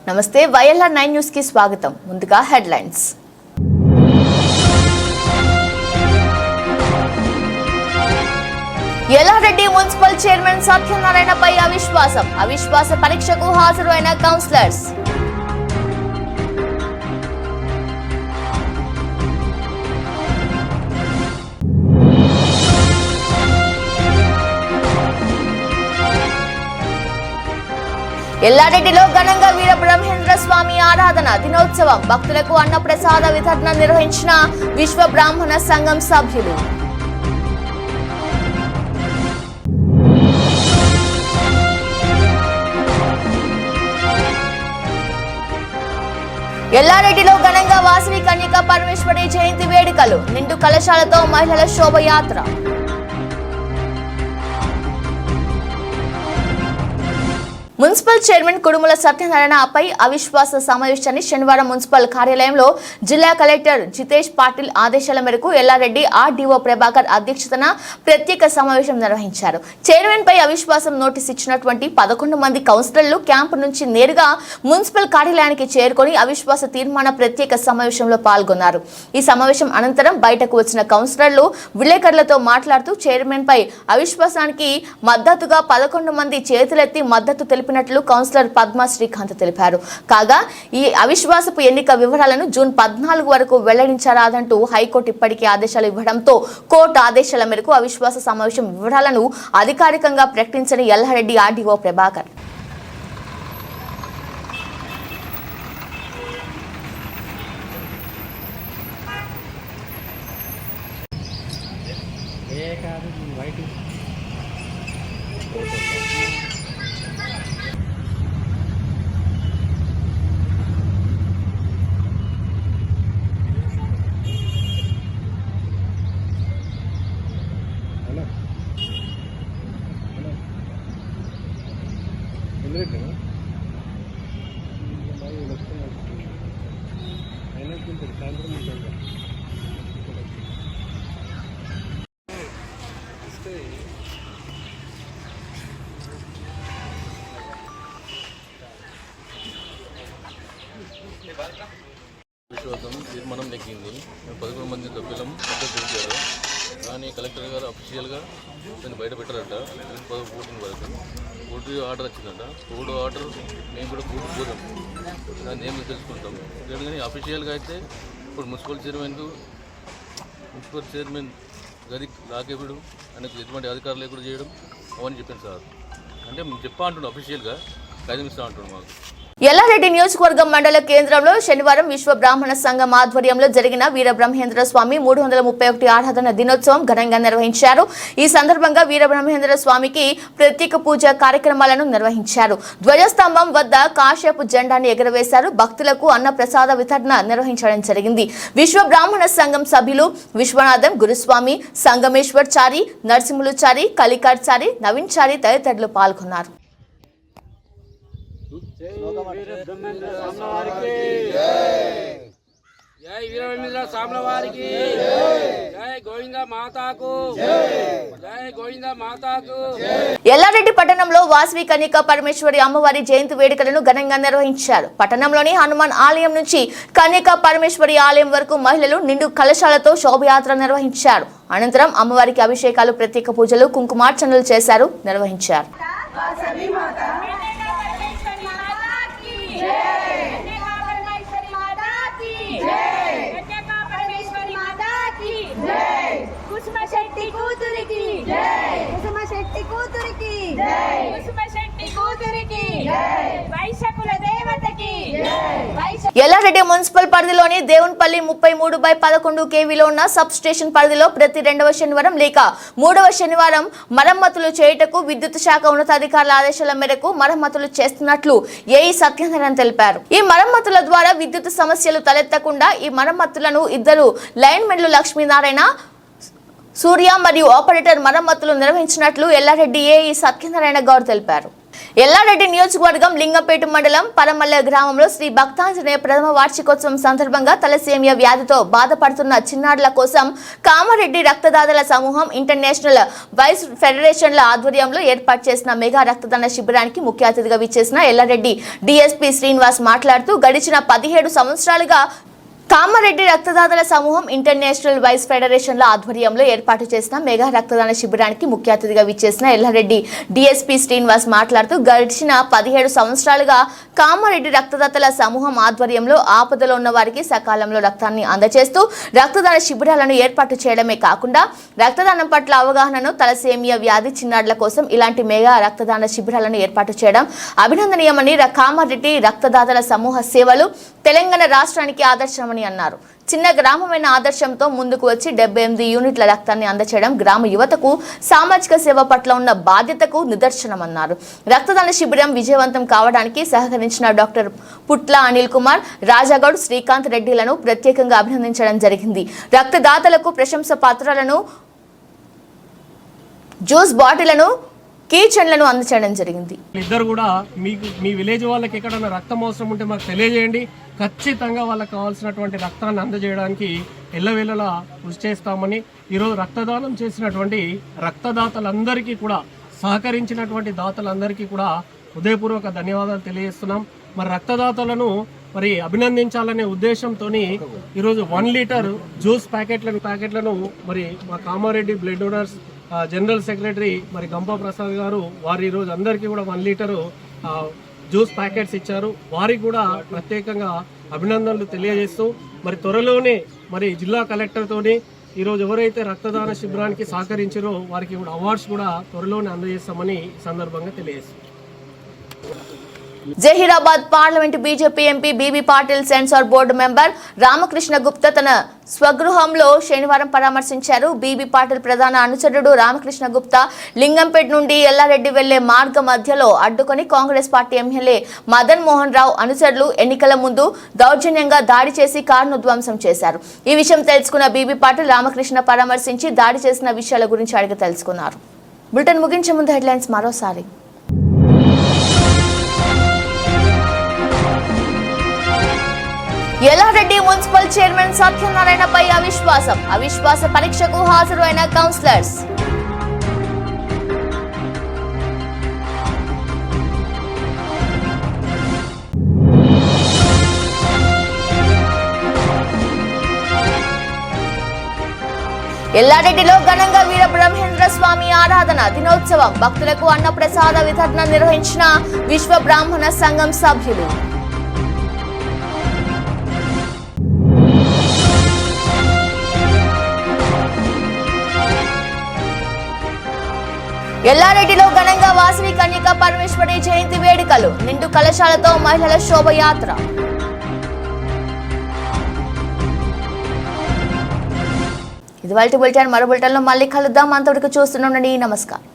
నమస్తే YLR 9 news కి స్వాగతం. ముందుగా హెడ్లైన్స్. ఎల్లారెడ్డి మున్సిపల్ చైర్మన్ సత్యనారాయణపై అవిశ్వాస పరీక్షకు హాజరు అయిన కౌన్సిలర్స్. ఎల్లారెడ్డిలో ఘనంగా వీరబ్రహ్మేంద్ర స్వామి ఆరాధన దినోత్సవం. భక్తులకు అన్నప్రసాద వితరణ నిర్వహించిన విశ్వ బ్రాహ్మణ సంఘం సభ్యులు. ఎల్లారెడ్డిలో ఘనంగా వాసవి కన్యక పరమేశ్వరి జయంతి వేడుకలు. నిండు కలశాలతో మహిళల శోభయాత్ర. మున్సిపల్ చైర్మన్ కుడుముల సత్యనారాయణపై అవిశ్వాస సమావేశాన్ని శనివారం మున్సిపల్ కార్యాలయంలో జిల్లా కలెక్టర్ జితేష్ పాటిల్ ఆదేశాల మేరకు ఎల్లారెడ్డి ఆర్డీఓ ప్రభాకర్ అధ్యక్షతన ప్రత్యేక సమావేశం నిర్వహించారు. చైర్మన్ పై అవిశ్వాసం నోటీస్ ఇచ్చినటువంటి 11 మంది కౌన్సిలర్లు క్యాంపు నుంచి నేరుగా మున్సిపల్ కార్యాలయానికి చేరుకొని అవిశ్వాస తీర్మాన ప్రత్యేక సమావేశంలో పాల్గొన్నారు. ఈ సమావేశం అనంతరం బయటకు వచ్చిన కౌన్సిలర్లు విలేకరులతో మాట్లాడుతూ చైర్మన్ పై అవిశ్వాసానికి మద్దతుగా 11 మంది చేతులెత్తి మద్దతు తెలిపినట్లు కౌన్సిలర్ పద్మా శ్రీకాంత్ తెలిపారు. కాగా ఈ అవిశ్వాసపు ఎన్నిక వివరాలను జూన్ 14 వరకు వెల్లడించరాదంటూ హైకోర్టు ఇప్పటికే ఆదేశాలు ఇవ్వడంతో కోర్టు ఆదేశాల మేరకు అవిశ్వాస సమావేశం వివరాలను అధికారికంగా ప్రకటించని ఎల్లారెడ్డి ఆర్డీఓ ప్రభాకర్. విశ్వాసం తీర్మానం నెగ్గింది. 11 మంది సభ్యులం మద్దతు తెలిపారు. కానీ కలెక్టర్ గారు అఫీషియల్గా దాన్ని బయట పెట్టారట. 14 వరకు కోర్టు ఆర్డర్ వచ్చిందంట. కోర్టు ఆర్డర్ మేము కూడా కోర్టు పోదాం, దాన్ని ఏమి తెలుసుకుంటాం. కానీ అఫీషియల్గా అయితే ఇప్పుడు మున్సిపల్ చైర్మన్ గది లాకేపుడు ఆయనకు ఎటువంటి అధికారులు లేకుండా చేయడం అవన్నీ చెప్పాను సార్. అంటే మేము చెప్పా అంటున్నాం, అఫీషియల్గా కాగితం ఇస్తా అంటున్నాం. మాకు ఎల్లారెడ్డి నియోజకవర్గం మండల కేంద్రంలో శనివారం విశ్వ బ్రాహ్మణ సంఘం ఆధ్వర్యంలో జరిగిన వీరబ్రహ్మేంద్ర స్వామి 331 ఆరాధన దినోత్సవం ఘనంగా నిర్వహించారు. ఈ సందర్భంగా వీరబ్రహ్మేంద్ర స్వామికి ప్రత్యేక పూజ కార్యక్రమాలను నిర్వహించారు. ధ్వజస్తంభం వద్ద కాశ్యపు జెండాను ఎగురవేశారు. భక్తులకు అన్న ప్రసాద వితరణ నిర్వహించడం జరిగింది. విశ్వ బ్రాహ్మణ సంఘం సభ్యులు విశ్వనాథం గురుస్వామి, సంగమేశ్వర్ చారి, నరసింహులు చారి, కలికార్ చారి, నవీన్ చారి తదితరులు పాల్గొన్నారు. जय वीरब्रह्मेंद्र सामनवारी जय वीरब्रह्मेंद्र सामनवारी जय गोविंदा माता को जय गोविंदा माता को. ఎల్లారెడ్డి పట్టణంలో వాసవి కన్యక పరమేశ్వరి అమ్మవారి జయంతి వేడుకలను ఘనంగా నిర్వహించారు. పట్టణంలోని హనుమాన్ ఆలయం నుంచి కన్యక పరమేశ్వరి ఆలయం వరకు మహిళలు నిండు కలశాలతో శోభయాత్ర నిర్వహించారు. అనంతరం అమ్మవారికి అభిషేకాలు, ప్రత్యేక పూజలు, కుంకుమార్చనలు నిర్వహించారు. ఎల్లారెడ్డి మున్సిపల్ పరిధిలోని దేవున్పల్లి 33/11 కేవీలో ఉన్న సబ్ స్టేషన్ పరిధిలో ప్రతి 2వ శనివారం లేక 3వ శనివారం మరమ్మతులు చేయుటకు విద్యుత్ శాఖ ఉన్నతాధికారుల ఆదేశాల మేరకు మరమ్మతులు చేస్తున్నట్లు ఏఈ సత్యనారాయణ తెలిపారు. ఈ మరమ్మతుల ద్వారా విద్యుత్ సమస్యలు తలెత్తకుండా ఈ మరమ్మతులను ఇద్దరు లైన్మెన్లు లక్ష్మీనారాయణ, సూర్య మరియు ఆపరేటర్ మరమ్మతులు నిర్వహించినట్లు ఎల్లారెడ్డి ఏఈ సత్యనారాయణ గౌడ్ తెలిపారు. ఎల్లారెడ్డి నియోజకవర్గం లింగంపేట మండలం పరమల్ల గ్రామంలో శ్రీ భక్తాంజనేయ ప్రథమ వార్షికోత్సవం సందర్భంగా తలసేమియా వ్యాధితో బాధపడుతున్న చిన్నారుల కోసం కామారెడ్డి రక్తదాతల సమూహం ఇంటర్నేషనల్ వైస్ ఫెడరేషన్ల ఆధ్వర్యంలో ఏర్పాటు చేసిన మెగా రక్తదాన శిబిరానికి ముఖ్య అతిథిగా విచ్చేసిన ఎల్లారెడ్డి డీఎస్పీ శ్రీనివాస్ మాట్లాడుతూ గడిచిన 17 సంవత్సరాలుగా కామారెడ్డి రక్తదాతల సమూహం ఇంటర్నేషనల్ వైస్ ఫెడరేషన్ల ఆధ్వర్యంలో ఏర్పాటు చేసిన మెగా రక్తదాన శిబిరానికి ముఖ్య అతిథిగా విచ్చేసిన ఎల్లారెడ్డి డీఎస్పీ శ్రీనివాస్ మాట్లాడుతూ గడిచిన 17 సంవత్సరాలుగా కామారెడ్డి రక్తదాతల సమూహం ఆధ్వర్యంలో ఆపదలో ఉన్న వారికి సకాలంలో రక్తాన్ని అందజేస్తూ రక్తదాన శిబిరాలను ఏర్పాటు చేయడమే కాకుండా రక్తదానం పట్ల అవగాహనను తలసేమియా వ్యాధి చిన్నారుల కోసం ఇలాంటి మెగా రక్తదాన శిబిరాలను ఏర్పాటు చేయడం అభినందనీయమని కామారెడ్డి రక్తదాతల సమూహ సేవలు తెలంగాణ రాష్ట్రానికి ఆదర్శమని అన్నారు. చిన్న గ్రామమైన ఆదర్శంతో ముందుకు వచ్చి 78 యూనిట్ల రక్తాన్ని అందచేయడం గ్రామ యువతకు సామాజిక సేవ పట్ల ఉన్న బాధ్యతకు నిదర్శనమన్నారు. రక్తదాన శిబిరం విజయవంతం కావడానికి సహకరించిన డాక్టర్ పుట్ల అనిల్ కుమార్, రాజాగౌడ్, శ్రీకాంత్ రెడ్డిలను ప్రత్యేకంగా అభినందించడం జరిగింది. రక్తదాతలకు ప్రశంస పత్రాలను, జ్యూస్ బాటిళ్లను, కీచన్లను అందచేయడం జరిగింది. ఇద్దరు కూడా మీకు మీ విలేజ్ వాళ్ళకి ఎక్కడైనా రక్తం అవసరం ఉంటే మాకు తెలియజేయండి. ఖచ్చితంగా వాళ్ళకి కావాల్సినటువంటి రక్తాన్ని అందజేయడానికి ఎల్లవేళలా కృషి చేస్తామని ఈరోజు రక్తదానం చేసినటువంటి రక్తదాతలందరికీ కూడా సహకరించినటువంటి దాతలందరికీ కూడా హృదయపూర్వక ధన్యవాదాలు తెలియజేస్తున్నాం. మరి రక్తదాతలను అభినందించాలనే ఉద్దేశంతో ఈరోజు 1 లీటర్ జ్యూస్ ప్యాకెట్లను మరి మా Kamareddy blood donors general secretary మరి గంపా ప్రసాద్ గారు వారు ఈరోజు అందరికీ కూడా 1 లీటరు జ్యూస్ ప్యాకెట్స్ ఇచ్చారు. వారికి కూడా ప్రత్యేకంగా అభినందనలు తెలియజేస్తూ మరి త్వరలోనే మరి జిల్లా కలెక్టర్తోని ఈరోజు ఎవరైతే రక్తదాన శిబిరానికి సహకరించారో వారికి కూడా అవార్డ్స్ కూడా త్వరలోనే అందజేస్తామని ఈ సందర్భంగా తెలియజేస్తాం. Zaheerabad parliament BJP MP BB Patil censor board member Ramakrishna Gupta తన స్వగృహంలో శనివారం పరామర్శించారు. బీబీ పాటిల్ ప్రధాన అనుచరుడు రామకృష్ణ గుప్తా లింగంపేట నుండి ఎల్లారెడ్డి వెళ్లే మార్గ మధ్యలో అడ్డుకొని కాంగ్రెస్ పార్టీ ఎమ్మెల్యే మదన్ మోహన్ రావు అనుచరులు ఎన్నికల ముందు దౌర్జన్యంగా దాడి చేసి కారును ధ్వంసం చేశారు. ఈ విషయం తెలుసుకున్న బీబీ పాటిల్ రామకృష్ణ పరామర్శించి దాడి చేసిన విషయాల గురించి అడిగి తెలుసుకున్నారు. బులెటిన్ ముగించే ముందు హెడ్లైన్స్ మరోసారి. ఎల్లారెడ్డి మున్సిపల్ చైర్మన్ సత్యనారాయణపై అవిశ్వాస పరీక్షకు హాజరు అయిన కౌన్సిలర్స్. ఎల్లారెడ్డిలో ఘనంగా వీర బ్రహ్మేంద్ర స్వామి ఆరాధన దినోత్సవం. భక్తులకు అన్నప్రసాద వితరణ నిర్వహించిన విశ్వ బ్రాహ్మణ సంఘం సభ్యులు. ఎల్లారెడ్డిలో ఘనంగా వాసవి కన్యక పరమేశ్వరి జయంతి వేడుకలు. నిండు కలశాలతో మహిళల శోభయాత్ర. ఇది వాల్టి బులెటిన్. మరో బులెటిన్లో మళ్ళీ కలుద్దాం. అంతవరకు చూస్తున్నాం. నమస్కారం.